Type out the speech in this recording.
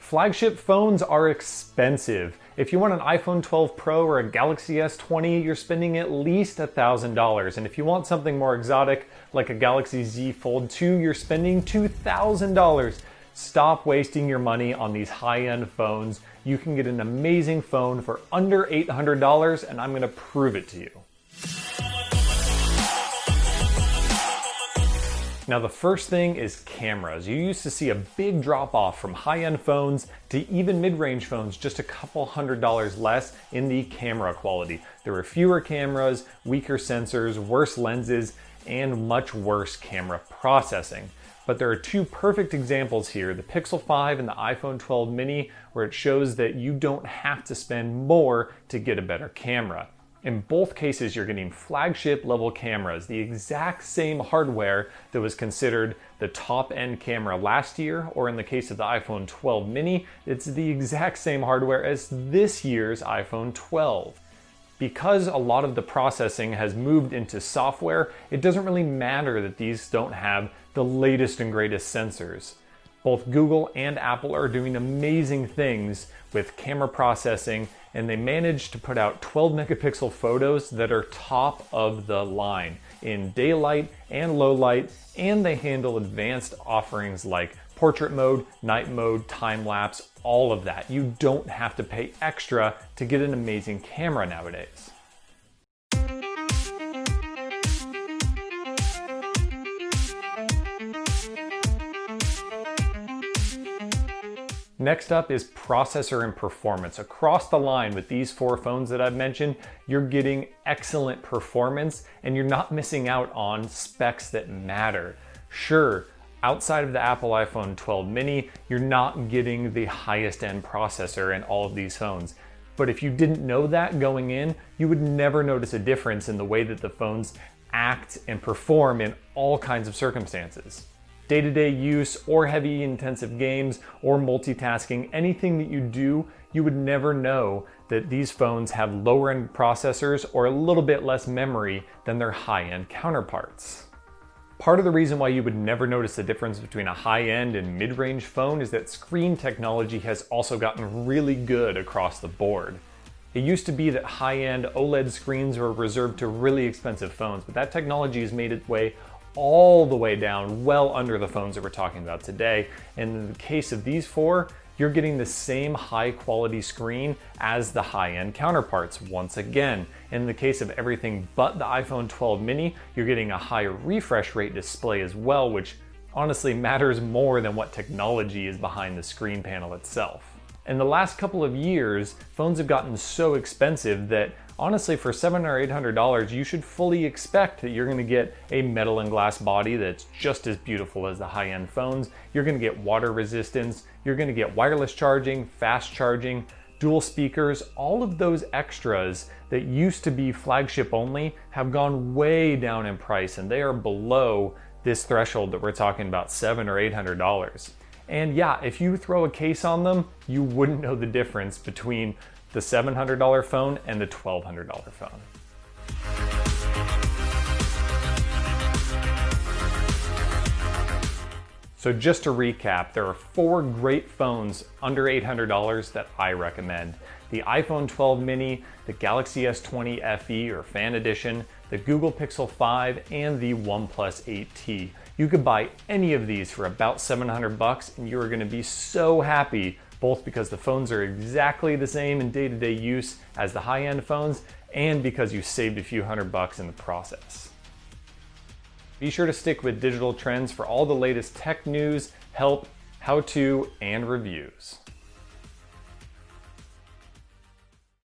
Flagship phones are expensive. If you want an iPhone 12 Pro or a Galaxy S20, you're spending at least $1,000. And if you want something more exotic, like a Galaxy Z Fold 2, you're spending $2,000. Stop wasting your money on these high-end phones. You can get an amazing phone for under $800, and I'm gonna prove it to you. Now the first thing is cameras. You used to see a big drop off from high-end phones to even mid-range phones, just a couple $100 less in the camera quality. There were fewer cameras, weaker sensors, worse lenses, and much worse camera processing. But there are two perfect examples here, the Pixel 5 and the iPhone 12 mini, where it shows that you don't have to spend more to get a better camera. In both cases, you're getting flagship level cameras, the exact same hardware that was considered the top end camera last year, or in the case of the iPhone 12 mini, it's the exact same hardware as this year's iPhone 12. Because a lot of the processing has moved into software, it doesn't really matter that these don't have the latest and greatest sensors. Both Google and Apple are doing amazing things with camera processing, and they managed to put out 12 megapixel photos that are top of the line in daylight and low light, and they handle advanced offerings like portrait mode, night mode, time lapse, all of that. You don't have to pay extra to get an amazing camera nowadays. Next up is processor and performance. Across the line with these four phones that I've mentioned, you're getting excellent performance and you're not missing out on specs that matter. Sure, outside of the Apple iPhone 12 mini, you're not getting the highest end processor in all of these phones. But if you didn't know that going in, you would never notice a difference in the way that the phones act and perform in all kinds of circumstances. Day-to-day use or heavy intensive games or multitasking, anything that you do, you would never know that these phones have lower end processors or a little bit less memory than their high-end counterparts. Part of the reason why you would never notice the difference between a high-end and mid-range phone is that screen technology has also gotten really good across the board. It used to be that high-end OLED screens were reserved to really expensive phones, but that technology has made its way all the way down, well under the phones that we're talking about today. And in the case of these four, you're getting the same high quality screen as the high-end counterparts once again. In the case of everything but the iPhone 12 mini, you're getting a higher refresh rate display as well, which honestly matters more than what technology is behind the screen panel itself. In the last couple of years, phones have gotten so expensive that honestly, for $700 or $800, you should fully expect that you're going to get a metal and glass body that's just as beautiful as the high-end phones. You're going to get water resistance, you're going to get wireless charging, fast charging, dual speakers. All of those extras that used to be flagship only have gone way down in price, and they are below this threshold that we're talking about, $700 or $800. And yeah, if you throw a case on them, you wouldn't know the difference between the $700 phone and the $1,200 phone. So just to recap, there are four great phones under $800 that I recommend. The iPhone 12 mini, the Galaxy S20 FE or Fan Edition, the Google Pixel 5, and the OnePlus 8T. You could buy any of these for about $700 and you are going to be so happy, both because the phones are exactly the same in day-to-day use as the high-end phones and because you saved a few $100 in the process. Be sure to stick with Digital Trends for all the latest tech news, help, how-to, and reviews.